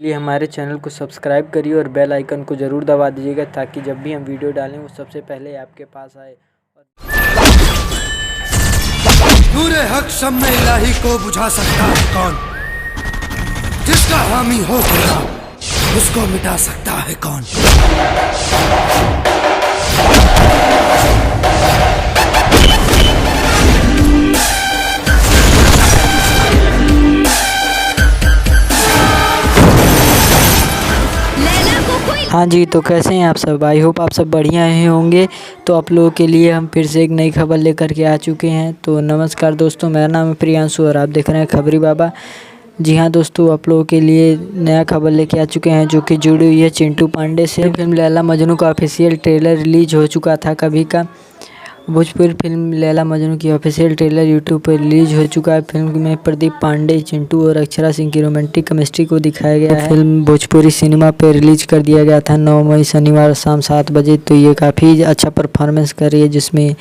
लिए हमारे चैनल को सब्सक्राइब करिए और बेल आइकन को ज़रूर दबा दीजिएगा ताकि जब भी हम वीडियो डालें वो सबसे पहले आपके पास आए। नूरे हक शम्मे इलाही को बुझा सकता है कौन? जिसका हामी हो गया उसको मिटा सकता है कौन? हाँ जी, तो कैसे हैं आप सब? आई होप आप सब बढ़िया ही होंगे। तो आप लोगों के लिए हम फिर से एक नई खबर लेकर के आ चुके हैं। तो नमस्कार दोस्तों, मेरा नाम है प्रियांशु और आप देख रहे हैं खबरी बाबा। जी हाँ दोस्तों, आप लोगों के लिए नया खबर लेके आ चुके हैं जो कि जुड़ी हुई है चिंटू पांडे से। फिल्म लैला मजनू का ऑफिशियल ट्रेलर रिलीज हो चुका था कभी का। भोजपुरी फिल्म लैला मजनू की ऑफिशियल ट्रेलर यूट्यूब पर रिलीज हो चुका है। फिल्म में प्रदीप पांडे, चिंटू और अक्षरा सिंह की रोमांटिक केमिस्ट्री को दिखाया गया है। फिल्म भोजपुरी सिनेमा पर रिलीज कर दिया गया था 9 मई शनिवार शाम 7 बजे। तो ये काफ़ी अच्छा परफॉर्मेंस कर रही है जिसमें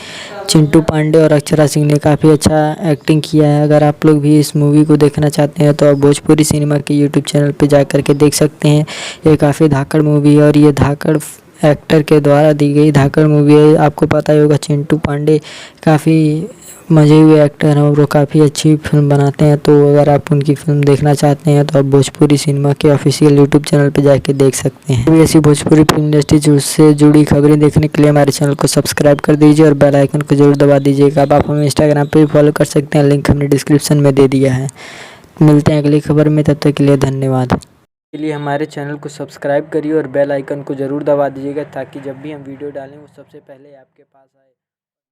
चिंटू पांडे और अक्षरा सिंह ने काफ़ी अच्छा एक्टिंग किया है। अगर आप लोग भी इस मूवी को देखना चाहते हैं तो आप भोजपुरी सिनेमा के यूट्यूब चैनल पर जा कर के देख सकते हैं। ये काफ़ी धाकड़ मूवी है और ये धाकड़ एक्टर के द्वारा दी गई धाकड़ मूवी है। आपको पता ही होगा चिंटू पांडे काफ़ी मजे हुए एक्टर हैं और वो काफ़ी अच्छी फिल्म बनाते हैं। तो अगर आप उनकी फिल्म देखना चाहते हैं तो आप भोजपुरी सिनेमा के ऑफिशियल यूट्यूब चैनल पर जाके देख सकते हैं। अभी ऐसी भोजपुरी फिल्म इंडस्ट्री से जुड़ी खबरें देखने के लिए हमारे चैनल को सब्सक्राइब कर दीजिए और बेल आइकन को जरूर दबा दीजिएगा। अब आप हमें इंस्टाग्राम पर भी फॉलो कर सकते हैं, लिंक हमने डिस्क्रिप्शन में दे दिया है। मिलते हैं अगली खबर में, तब तक के लिए धन्यवाद। के लिए हमारे चैनल को सब्सक्राइब करिए और बेल आइकन को ज़रूर दबा दीजिएगा ताकि जब भी हम वीडियो डालें वो सबसे पहले आपके पास आए।